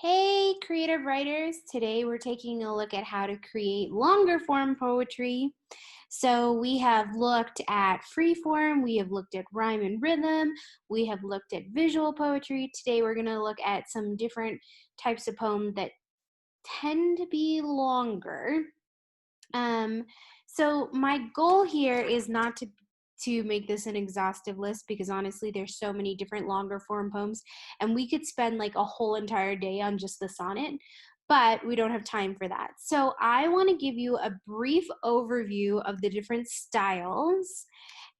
Hey, creative writers! Today we're taking a look at how to create longer form poetry. So we have looked at free form, we have looked at rhyme and rhythm, we have looked at visual poetry. Today we're going to look at some different types of poem that tend to be longer. Um, so my goal here is not to make this an exhaustive list because honestly there's so many different longer form poems and we could spend like a whole entire day on just the sonnet, but we don't have time for that. So I want to give you a brief overview of the different styles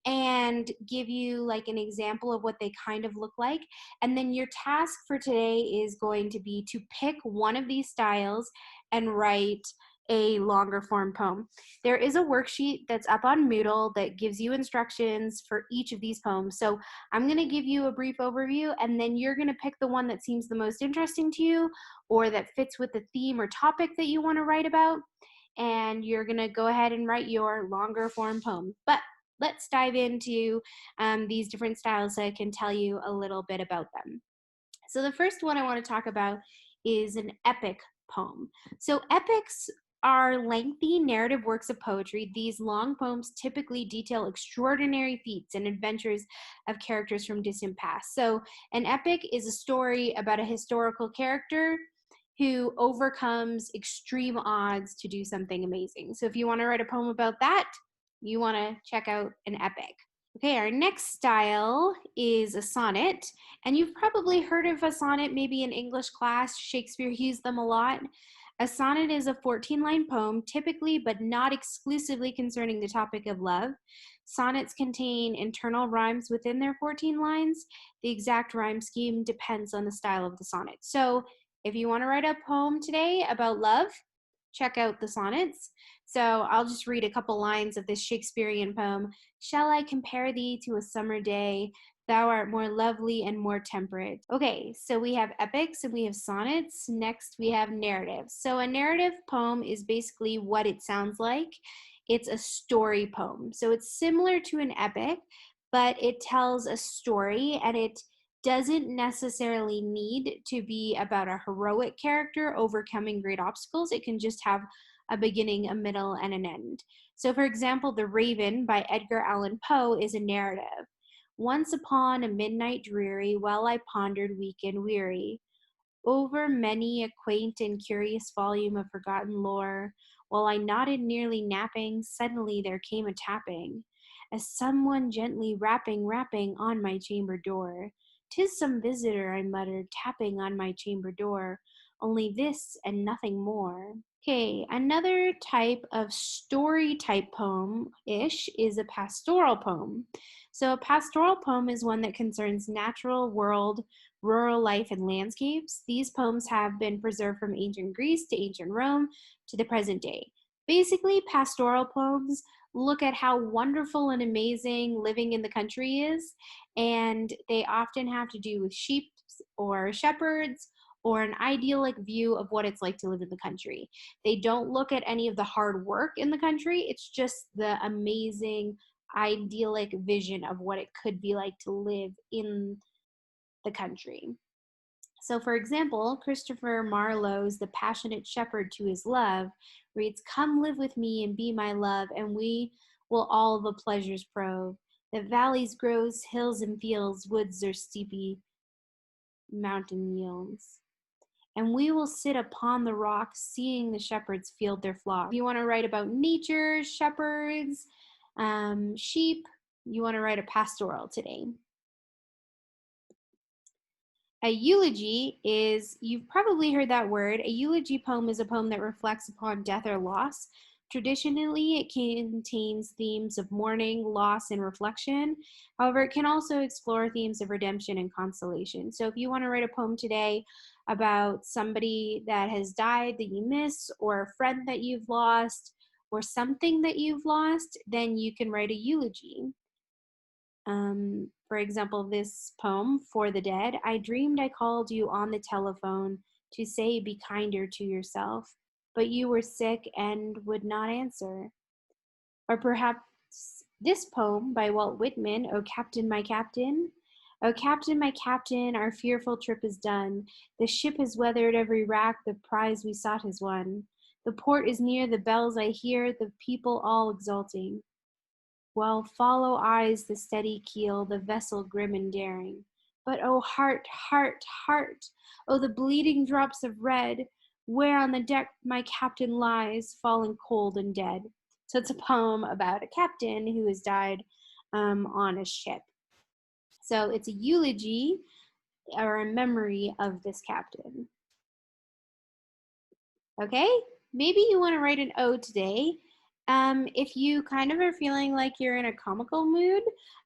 and give you like an example of what they kind of look like. And then your task for today is going to be to pick one of these styles and write a longer form poem. There is a worksheet that's up on Moodle that gives you instructions for each of these poems. So I'm going to give you a brief overview and then you're going to pick the one that seems the most interesting to you or that fits with the theme or topic that you want to write about. And you're going to go ahead and write your longer form poem. But let's dive into these different styles so I can tell you a little bit about them. So the first one I want to talk about is an epic poem. So epics are lengthy narrative works of poetry. These long poems typically detail extraordinary feats and adventures of characters from distant past. So an epic is a story about a historical character who overcomes extreme odds to do something amazing. So if you want to write a poem about that, you want to check out an epic. Okay, our next style is a sonnet, and you've probably heard of a sonnet maybe in English class. Shakespeare used them a lot. A sonnet is a 14-line poem, typically but not exclusively concerning the topic of love. Sonnets contain internal rhymes within their 14 lines. The exact rhyme scheme depends on the style of the sonnet. So if you want to write a poem today about love, check out the sonnets. So I'll just read a couple lines of this Shakespearean poem. Shall I compare thee to a summer day? Thou art more lovely and more temperate. Okay, so we have epics and we have sonnets. Next, we have narratives. So a narrative poem is basically what it sounds like. It's a story poem. So it's similar to an epic, but it tells a story and it doesn't necessarily need to be about a heroic character overcoming great obstacles. It can just have a beginning, a middle, and an end. So, for example, The Raven by Edgar Allan Poe is a narrative. Once upon a midnight dreary, while I pondered weak and weary over many a quaint and curious volume of forgotten lore, while I nodded nearly napping, suddenly there came a tapping, as someone gently rapping on my chamber door. 'Tis some visitor, I muttered, tapping on my chamber door. Only this and nothing more. Okay, another type of story type poem-ish is a pastoral poem. So a pastoral poem is one that concerns natural world, rural life, and landscapes. These poems have been preserved from ancient Greece to ancient Rome to the present day. Basically, pastoral poems look at how wonderful and amazing living in the country is, and they often have to do with sheep or shepherds or an idyllic view of what it's like to live in the country. They don't look at any of the hard work in the country, it's just the amazing, idyllic vision of what it could be like to live in the country. So, for example, Christopher Marlowe's The Passionate Shepherd to His Love reads, Come live with me and be my love, and we will all the pleasures prove. The valleys grows, hills and fields, woods or steepy mountain yields. And we will sit upon the rocks, seeing the shepherds field their flock. If you want to write about nature, shepherds, sheep, you want to write a pastoral today. A eulogy is, you've probably heard that word. A eulogy poem is a poem that reflects upon death or loss. Traditionally, it contains themes of mourning, loss, and reflection. However, it can also explore themes of redemption and consolation. So if you want to write a poem today about somebody that has died that you miss, or a friend that you've lost, or something that you've lost, then you can write a eulogy. For example, this poem, For the Dead, I dreamed I called you on the telephone to say be kinder to yourself, but you were sick and would not answer. Or perhaps this poem by Walt Whitman, Oh Captain, My Captain, Oh, Captain, my Captain, our fearful trip is done. The ship has weathered every rack, the prize we sought is won. The port is near, the bells I hear, the people all exulting. While follow eyes the steady keel, the vessel grim and daring. But oh heart, heart, heart, oh the bleeding drops of red, where on the deck my captain lies, fallen cold and dead. So it's a poem about a captain who has died on a ship. So it's a eulogy or a memory of this captain. Okay, maybe you want to write an ode today. If you kind of are feeling like you're in a comical mood,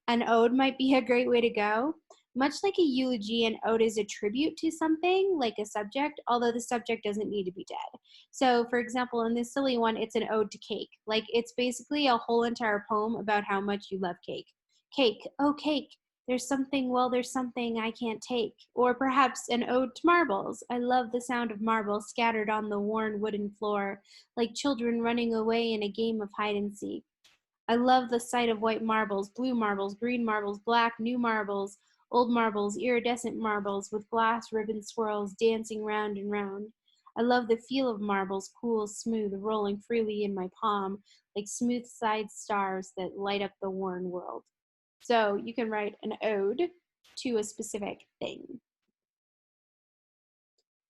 an ode might be a great way to go. Much like a eulogy, an ode is a tribute to something, like a subject, although the subject doesn't need to be dead. So, for example, in this silly one, it's an ode to cake. Like, it's basically a whole entire poem about how much you love cake. Cake, oh, cake, there's something I can't take. Or perhaps an ode to marbles. I love the sound of marbles scattered on the worn wooden floor, like children running away in a game of hide and seek. I love the sight of white marbles, blue marbles, green marbles, black, new marbles, old marbles, iridescent marbles, with glass ribbon swirls dancing round and round. I love the feel of marbles, cool, smooth, rolling freely in my palm, like smooth-side stars that light up the worn world. So you can write an ode to a specific thing.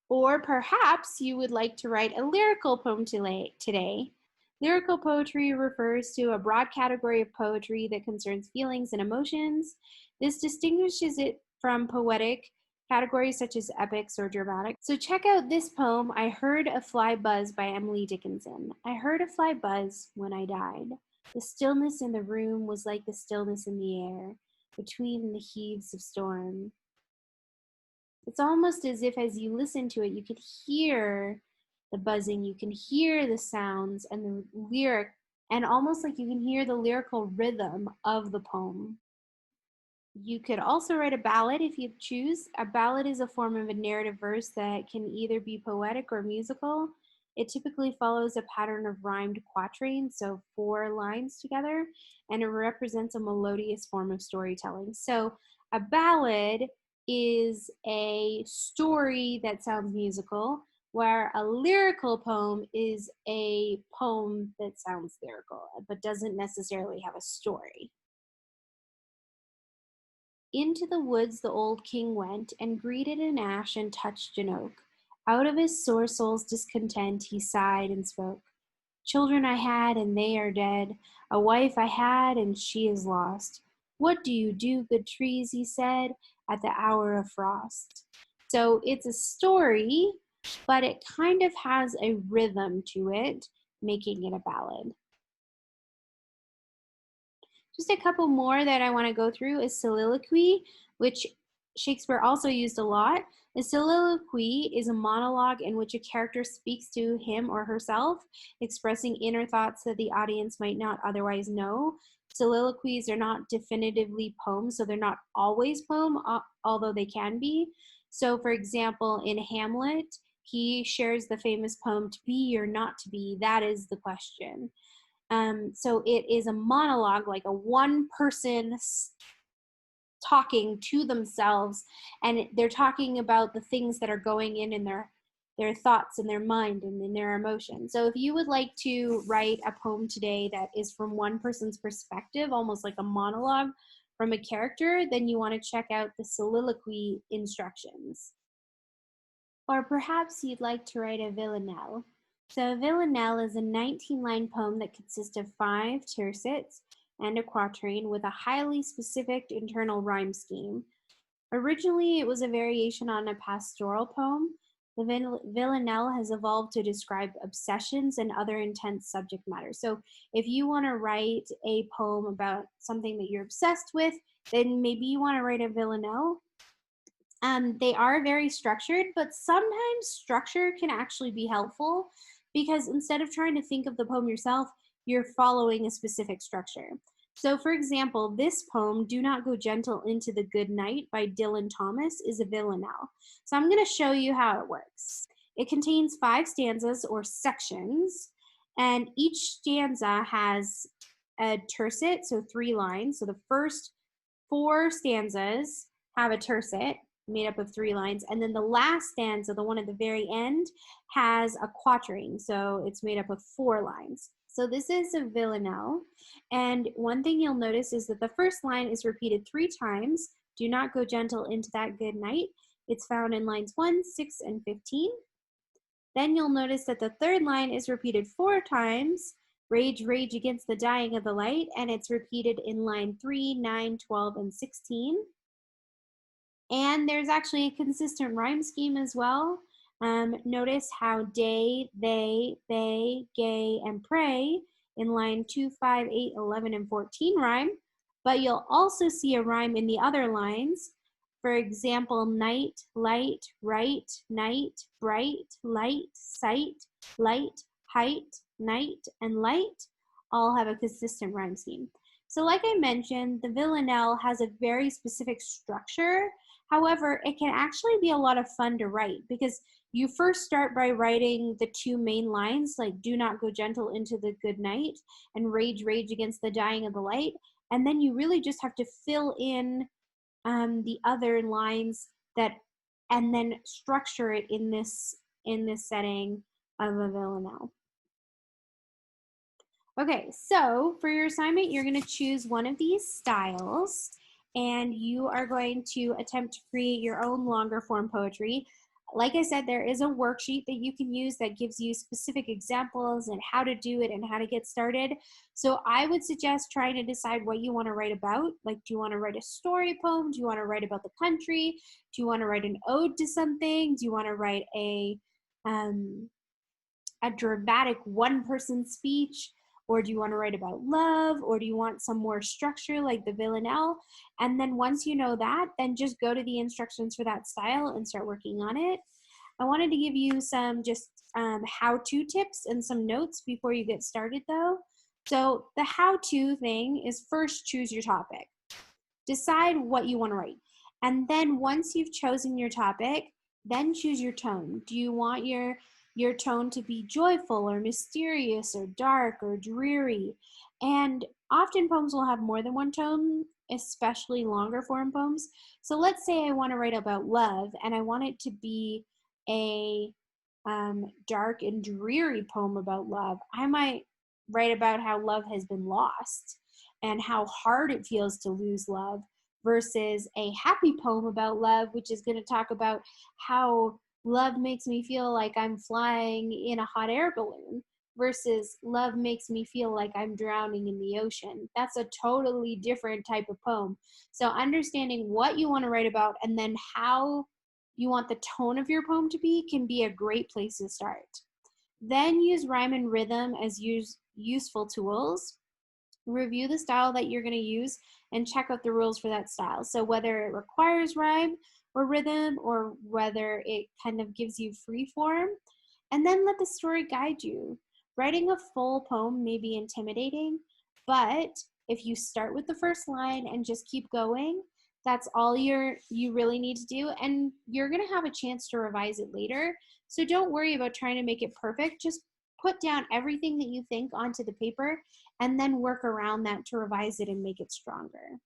Or perhaps you would like to write a lyrical poem today. Lyrical poetry refers to a broad category of poetry that concerns feelings and emotions. This distinguishes it from poetic categories such as epics or dramatic. So check out this poem, I Heard a Fly Buzz by Emily Dickinson. I heard a fly buzz when I died. The stillness in the room was like the stillness in the air, between the heaves of storm. It's almost as if as you listen to it, you could hear the buzzing, you can hear the sounds and the lyric, and almost like you can hear the lyrical rhythm of the poem. You could also write a ballad if you choose. A ballad is a form of a narrative verse that can either be poetic or musical. It typically follows a pattern of rhymed quatrains, so 4 lines together, and it represents a melodious form of storytelling. So a ballad is a story that sounds musical, where a lyrical poem is a poem that sounds lyrical, but doesn't necessarily have a story. Into the woods the old king went, and greeted an ash and touched an oak. Out of his sore soul's discontent he sighed and spoke. Children I had, and they are dead. A wife I had, and she is lost. What do you do, good trees, he said, at the hour of frost? So it's a story, but it kind of has a rhythm to it, making it a ballad. Just a couple more that I want to go through is soliloquy, which Shakespeare also used a lot. A soliloquy is a monologue in which a character speaks to him or herself, expressing inner thoughts that the audience might not otherwise know. Soliloquies are not definitively poems, so they're not always poem, although they can be. So, for example, in Hamlet, he shares the famous poem, "To be or not to be, that is the question." So it is a monologue, like a one person talking to themselves, and they're talking about the things that are going in their thoughts and their mind and in their emotions. So if you would like to write a poem today that is from one person's perspective, almost like a monologue from a character, then you want to check out the soliloquy instructions. Or perhaps you'd like to write a villanelle. So a villanelle is a 19-line poem that consists of 5 tercets and a quatrain with a highly specific internal rhyme scheme. Originally, it was a variation on a pastoral poem. The villanelle has evolved to describe obsessions and other intense subject matter. So if you want to write a poem about something that you're obsessed with, then maybe you want to write a villanelle. They are very structured, but sometimes structure can actually be helpful because instead of trying to think of the poem yourself, you're following a specific structure. So, for example, this poem, Do Not Go Gentle Into the Good Night by Dylan Thomas, is a villanelle. So, I'm going to show you how it works. It contains 5 stanzas or sections, and each stanza has a tercet, so 3 lines. So, the first 4 stanzas have a tercet made up of 3 lines, and then the last stanza, the one at the very end, has a quatrain, so it's made up of 4 lines. So this is a villanelle, and one thing you'll notice is that the first line is repeated 3 times. Do not go gentle into that good night. It's found in lines 1, 6, and 15. Then you'll notice that the third line is repeated 4 times. Rage, rage against the dying of the light, and it's repeated in line 3, 9, 12, and 16. And there's actually a consistent rhyme scheme as well. Notice how day, they, gay, and pray in line 2, 5, 8, 11, and 14 rhyme, but you'll also see a rhyme in the other lines. For example, night, light, right, night, bright, light, sight, light, height, night, and light all have a consistent rhyme scheme. So like I mentioned, the villanelle has a very specific structure. However, it can actually be a lot of fun to write because you first start by writing the 2 main lines, like do not go gentle into the good night and rage, rage against the dying of the light. And then you really just have to fill in the other lines that, and then structure it in this setting of a villanelle. Okay, so for your assignment, you're going to choose one of these styles, and you are going to attempt to create your own longer form poetry. Like I said, there is a worksheet that you can use that gives you specific examples and how to do it and how to get started. So I would suggest trying to decide what you want to write about. Like, do you want to write a story poem? Do you want to write about the country? Do you want to write an ode to something? Do you want to write a dramatic one-person speech? Or do you want to write about love? Or do you want some more structure like the villanelle? And then once you know that, then just go to the instructions for that style and start working on it. I wanted to give you some just how-to tips and some notes before you get started though. So the how-to thing is first choose your topic. Decide what you want to write. And then once you've chosen your topic, then choose your tone. Do you want your tone to be joyful or mysterious or dark or dreary? And often poems will have more than one tone, especially longer form poems. So let's say I want to write about love and I want it to be a dark and dreary poem about love. I might write about how love has been lost and how hard it feels to lose love, versus a happy poem about love, which is going to talk about how love makes me feel like I'm flying in a hot air balloon, versus love makes me feel like I'm drowning in the ocean. That's a totally different type of poem. So understanding what you want to write about and then how you want the tone of your poem to be can be a great place to start. Then use rhyme and rhythm as useful tools. Review the style that you're going to use and check out the rules for that style. So whether it requires rhyme or rhythm, or whether it kind of gives you free form, and then let the story guide you. Writing a full poem may be intimidating, but if you start with the first line and just keep going, that's all you really need to do, and you're going to have a chance to revise it later. So don't worry about trying to make it perfect. Just put down everything that you think onto the paper and then work around that to revise it and make it stronger.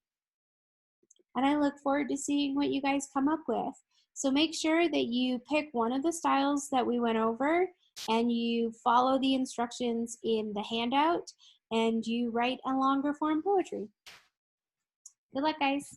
And I look forward to seeing what you guys come up with. So make sure that you pick one of the styles that we went over and you follow the instructions in the handout and you write a longer form poetry. Good luck, guys.